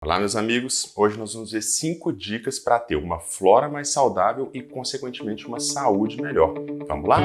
Olá, meus amigos! Hoje nós vamos ver 5 dicas para ter uma flora mais saudável e, consequentemente, uma saúde melhor. Vamos lá?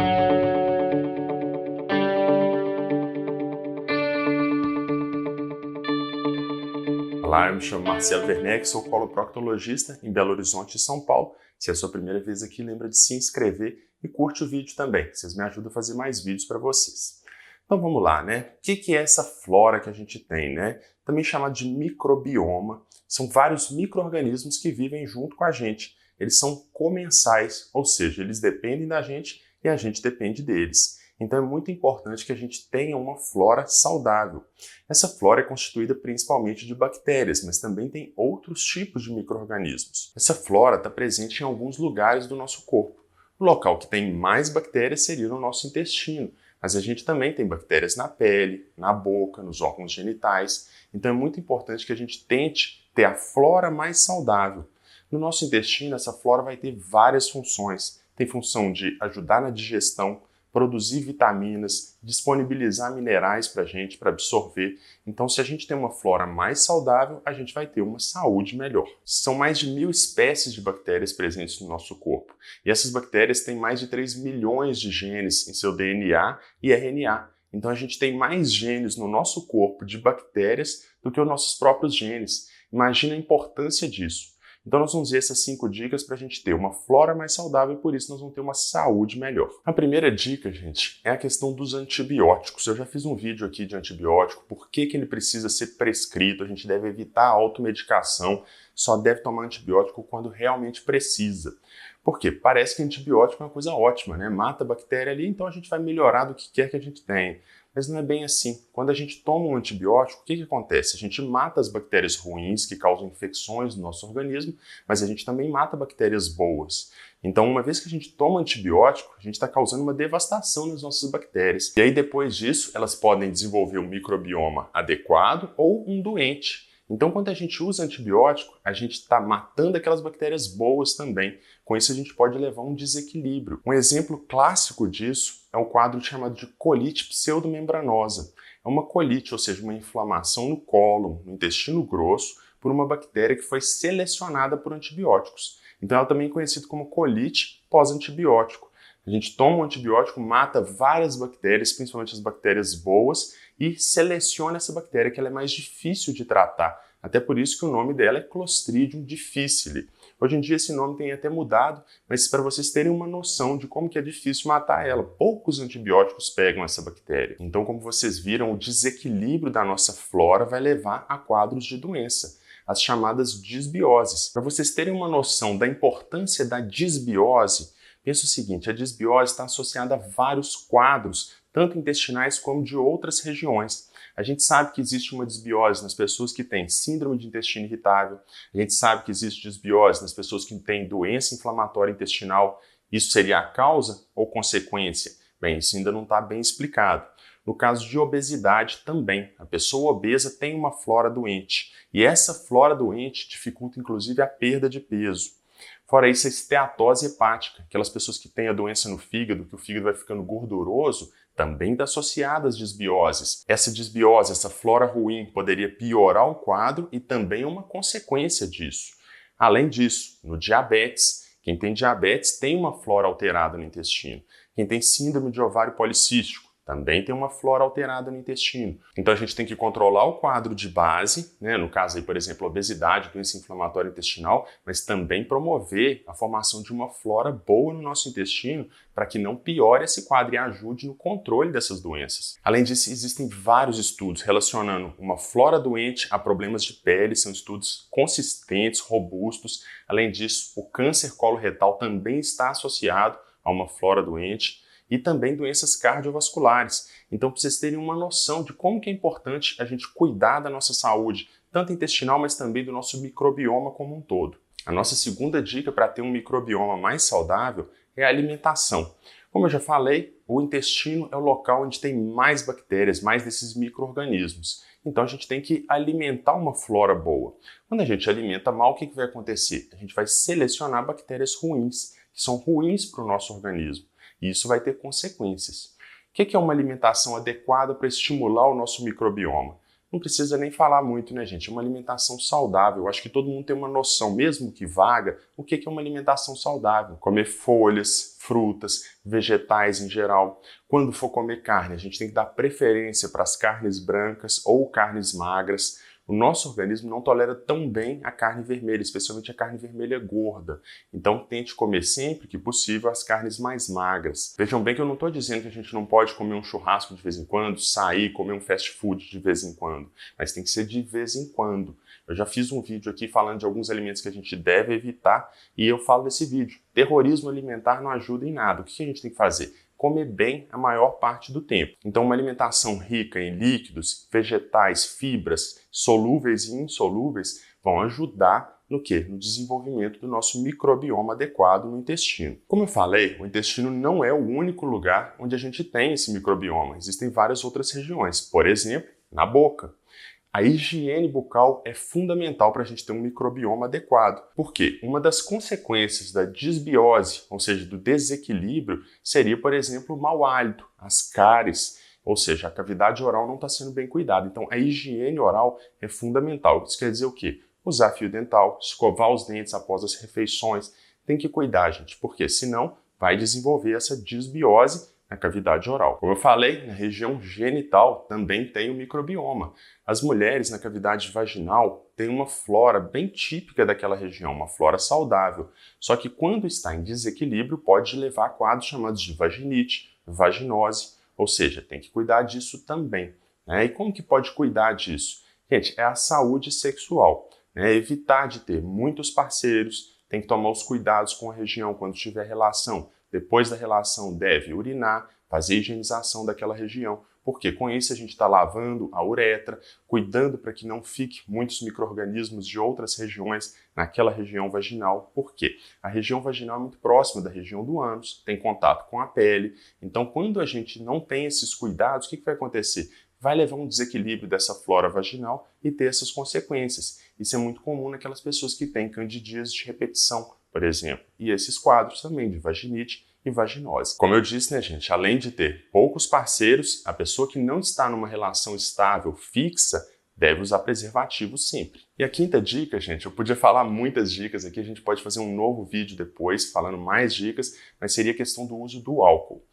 Olá, eu me chamo Marcelo Werneck, sou coloproctologista em Belo Horizonte, São Paulo. Se é a sua primeira vez aqui, lembra de se inscrever e curte o vídeo também. Vocês me ajudam a fazer mais vídeos para vocês. Então vamos lá, né? O que é essa flora que a gente tem, né? Também chamada de microbioma. São vários micro-organismos que vivem junto com a gente. Eles são comensais, ou seja, eles dependem da gente e a gente depende deles. Então é muito importante que a gente tenha uma flora saudável. Essa flora é constituída principalmente de bactérias, mas também tem outros tipos de micro-organismos. Essa flora está presente em alguns lugares do nosso corpo. O local que tem mais bactérias seria no nosso intestino, mas a gente também tem bactérias na pele, na boca, nos órgãos genitais. Então é muito importante que a gente tente ter a flora mais saudável. No nosso intestino, essa flora vai ter várias funções. Tem função de ajudar na digestão, produzir vitaminas, disponibilizar minerais para a gente, para absorver. Então, se a gente tem uma flora mais saudável, a gente vai ter uma saúde melhor. São mais de 1000 espécies de bactérias presentes no nosso corpo. E essas bactérias têm mais de 3 milhões de genes em seu DNA e RNA. Então, a gente tem mais genes no nosso corpo de bactérias do que os nossos próprios genes. Imagina a importância disso. Então nós vamos ver essas 5 dicas para a gente ter uma flora mais saudável e por isso nós vamos ter uma saúde melhor. A primeira dica, gente, é a questão dos antibióticos. Eu já fiz um vídeo aqui de antibiótico, por que ele precisa ser prescrito, a gente deve evitar a automedicação, só deve tomar antibiótico quando realmente precisa. Por quê? Parece que antibiótico é uma coisa ótima, né? Mata a bactéria ali, então a gente vai melhorar do que quer que a gente tenha. Mas não é bem assim. Quando a gente toma um antibiótico, o que acontece? A gente mata as bactérias ruins que causam infecções no nosso organismo, mas a gente também mata bactérias boas. Então, uma vez que a gente toma antibiótico, a gente está causando uma devastação nas nossas bactérias. E aí, depois disso, elas podem desenvolver um microbioma adequado ou um doente. Então, quando a gente usa antibiótico, a gente está matando aquelas bactérias boas também. Com isso, a gente pode levar um desequilíbrio. Um exemplo clássico disso é o quadro chamado de colite pseudomembranosa. É uma colite, ou seja, uma inflamação no cólon, no intestino grosso, por uma bactéria que foi selecionada por antibióticos. Então, ela também é conhecida como colite pós-antibiótico. A gente toma um antibiótico, mata várias bactérias, principalmente as bactérias boas, e seleciona essa bactéria que ela é mais difícil de tratar. Até por isso que o nome dela é Clostridium difficile. Hoje em dia esse nome tem até mudado, mas para vocês terem uma noção de como que é difícil matar ela. Poucos antibióticos pegam essa bactéria. Então, como vocês viram, o desequilíbrio da nossa flora vai levar a quadros de doença, as chamadas disbioses. Para vocês terem uma noção da importância da disbiose, pensa o seguinte, a disbiose está associada a vários quadros, tanto intestinais como de outras regiões. A gente sabe que existe uma disbiose nas pessoas que têm síndrome de intestino irritável, a gente sabe que existe disbiose nas pessoas que têm doença inflamatória intestinal. Isso seria a causa ou consequência? Bem, isso ainda não está bem explicado. No caso de obesidade também, a pessoa obesa tem uma flora doente, e essa flora doente dificulta inclusive a perda de peso. Fora isso, a esteatose hepática, aquelas pessoas que têm a doença no fígado, que o fígado vai ficando gorduroso, também está associada às disbioses. Essa disbiose, essa flora ruim, poderia piorar o quadro e também é uma consequência disso. Além disso, no diabetes, quem tem diabetes tem uma flora alterada no intestino. Quem tem síndrome de ovário policístico também tem uma flora alterada no intestino. Então a gente tem que controlar o quadro de base, né? No caso aí, por exemplo, obesidade, doença inflamatória intestinal, mas também promover a formação de uma flora boa no nosso intestino para que não piore esse quadro e ajude no controle dessas doenças. Além disso, existem vários estudos relacionando uma flora doente a problemas de pele, são estudos consistentes, robustos. Além disso, o câncer coloretal também está associado a uma flora doente, e também doenças cardiovasculares. Então, para vocês terem uma noção de como que é importante a gente cuidar da nossa saúde, tanto intestinal, mas também do nosso microbioma como um todo. A nossa segunda dica para ter um microbioma mais saudável é a alimentação. Como eu já falei, o intestino é o local onde tem mais bactérias, mais desses micro-organismos. Então, a gente tem que alimentar uma flora boa. Quando a gente alimenta mal, o que vai acontecer? A gente vai selecionar bactérias ruins, que são ruins para o nosso organismo. E isso vai ter consequências. O que é uma alimentação adequada para estimular o nosso microbioma? não precisa nem falar muito, né, gente? É uma alimentação saudável. Eu acho que todo mundo tem uma noção, mesmo que vaga, o que é uma alimentação saudável. Comer folhas, frutas, vegetais em geral. Quando for comer carne, a gente tem que dar preferência para as carnes brancas ou carnes magras. O nosso organismo não tolera tão bem a carne vermelha, especialmente a carne vermelha gorda. Então tente comer sempre que possível as carnes mais magras. Vejam bem que eu não estou dizendo que a gente não pode comer um churrasco de vez em quando, sair, comer um fast food de vez em quando, mas tem que ser de vez em quando. Eu já fiz um vídeo aqui falando de alguns alimentos que a gente deve evitar e eu falo nesse vídeo. Terrorismo alimentar não ajuda em nada. O que a gente tem que fazer? Comer bem a maior parte do tempo. Então, uma alimentação rica em líquidos, vegetais, fibras, solúveis e insolúveis vão ajudar no quê? No desenvolvimento do nosso microbioma adequado no intestino. Como eu falei, o intestino não é o único lugar onde a gente tem esse microbioma. Existem várias outras regiões, por exemplo, na boca. A higiene bucal é fundamental para a gente ter um microbioma adequado. Por quê? Uma das consequências da disbiose, ou seja, do desequilíbrio, seria, por exemplo, o mau hálito, as cáries, ou seja, a cavidade oral não está sendo bem cuidada. Então, a higiene oral é fundamental. Isso quer dizer o quê? Usar fio dental, escovar os dentes após as refeições. Tem que cuidar, gente, porque senão vai desenvolver essa disbiose na cavidade oral. Como eu falei, na região genital também tem o microbioma. As mulheres na cavidade vaginal têm uma flora bem típica daquela região, uma flora saudável. Só que quando está em desequilíbrio pode levar a quadros chamados de vaginite, vaginose, ou seja, tem que cuidar disso também, né? E como que pode cuidar disso? Gente, é a saúde sexual, né? Evitar de ter muitos parceiros, tem que tomar os cuidados com a região quando tiver relação. Depois da relação deve urinar, fazer a higienização daquela região, porque com isso a gente está lavando a uretra, cuidando para que não fique muitos micro-organismos de outras regiões naquela região vaginal. Por quê? A região vaginal é muito próxima da região do ânus, tem contato com a pele. Então, quando a gente não tem esses cuidados, o que vai acontecer? Vai levar um desequilíbrio dessa flora vaginal e ter essas consequências. Isso é muito comum naquelas pessoas que têm candidíase de repetição, por exemplo, e esses quadros também de vaginite e vaginose. Como eu disse, né, gente, além de ter poucos parceiros, a pessoa que não está numa relação estável, fixa, deve usar preservativo sempre. E a quinta dica, gente, eu podia falar muitas dicas aqui, a gente pode fazer um novo vídeo depois falando mais dicas, mas seria a questão do uso do álcool.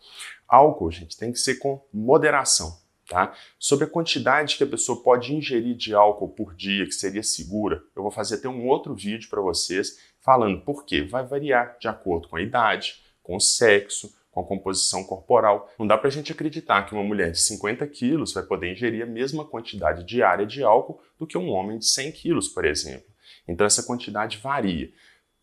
Álcool, gente, tem que ser com moderação. Tá? Sobre a quantidade que a pessoa pode ingerir de álcool por dia, que seria segura, eu vou fazer até um outro vídeo para vocês falando por quê. Vai variar de acordo com a idade, com o sexo, com a composição corporal. Não dá para a gente acreditar que uma mulher de 50 quilos vai poder ingerir a mesma quantidade diária de álcool do que um homem de 100 quilos, por exemplo. Então essa quantidade varia.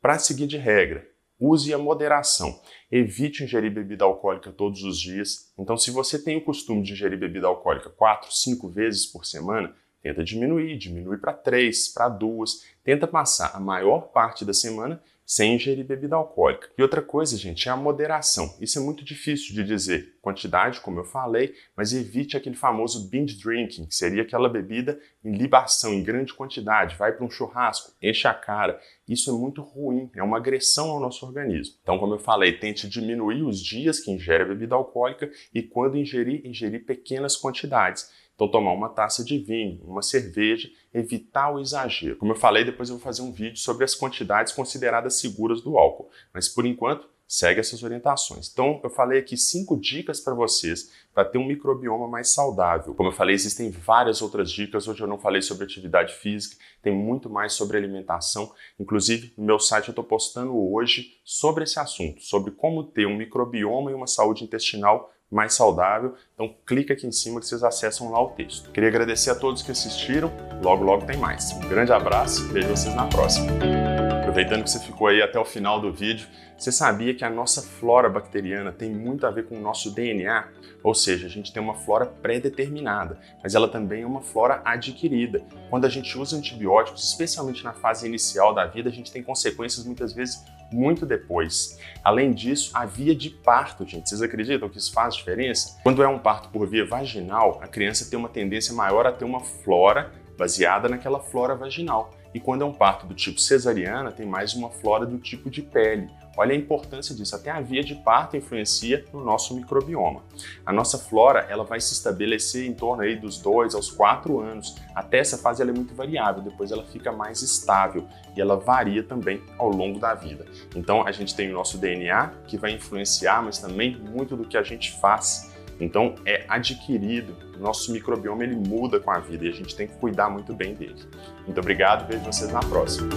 Para seguir de regra, use a moderação. Evite ingerir bebida alcoólica todos os dias. Então, se você tem o costume de ingerir bebida alcoólica 4, 5 vezes por semana, tenta diminui para 3, para 2. Tenta passar a maior parte da semana sem ingerir bebida alcoólica. E outra coisa, gente, é a moderação. Isso é muito difícil de dizer. Quantidade, como eu falei, mas evite aquele famoso binge drinking, que seria aquela bebida em libação, em grande quantidade. Vai para um churrasco, enche a cara. Isso é muito ruim, é uma agressão ao nosso organismo. Então, como eu falei, tente diminuir os dias que ingere a bebida alcoólica e quando ingerir pequenas quantidades. Então, tomar uma taça de vinho, uma cerveja, evitar o exagero. Como eu falei, depois eu vou fazer um vídeo sobre as quantidades consideradas seguras do álcool. Mas, por enquanto, segue essas orientações. Então, eu falei aqui 5 dicas para vocês para ter um microbioma mais saudável. Como eu falei, existem várias outras dicas. Hoje eu não falei sobre atividade física, tem muito mais sobre alimentação. Inclusive, no meu site eu estou postando hoje sobre esse assunto, sobre como ter um microbioma e uma saúde intestinal mais saudável. Então clica aqui em cima que vocês acessam lá o texto. Queria agradecer a todos que assistiram. Logo, logo tem mais. Um grande abraço e vejo vocês na próxima. Aproveitando que você ficou aí até o final do vídeo, você sabia que a nossa flora bacteriana tem muito a ver com o nosso DNA? Ou seja, a gente tem uma flora pré-determinada, mas ela também é uma flora adquirida. Quando a gente usa antibióticos, especialmente na fase inicial da vida, a gente tem consequências muitas vezes muito depois. Além disso, a via de parto, gente, vocês acreditam que isso faz diferença? Quando é um parto por via vaginal, a criança tem uma tendência maior a ter uma flora baseada naquela flora vaginal. E quando é um parto do tipo cesariana, tem mais uma flora do tipo de pele. Olha a importância disso, até a via de parto influencia no nosso microbioma. A nossa flora ela vai se estabelecer em torno aí dos 2 aos 4 anos. Até essa fase ela é muito variável, depois ela fica mais estável e ela varia também ao longo da vida. Então a gente tem o nosso DNA que vai influenciar, mas também muito do que a gente faz. Então é adquirido, nosso microbioma ele muda com a vida e a gente tem que cuidar muito bem dele. Muito obrigado, vejo vocês na próxima.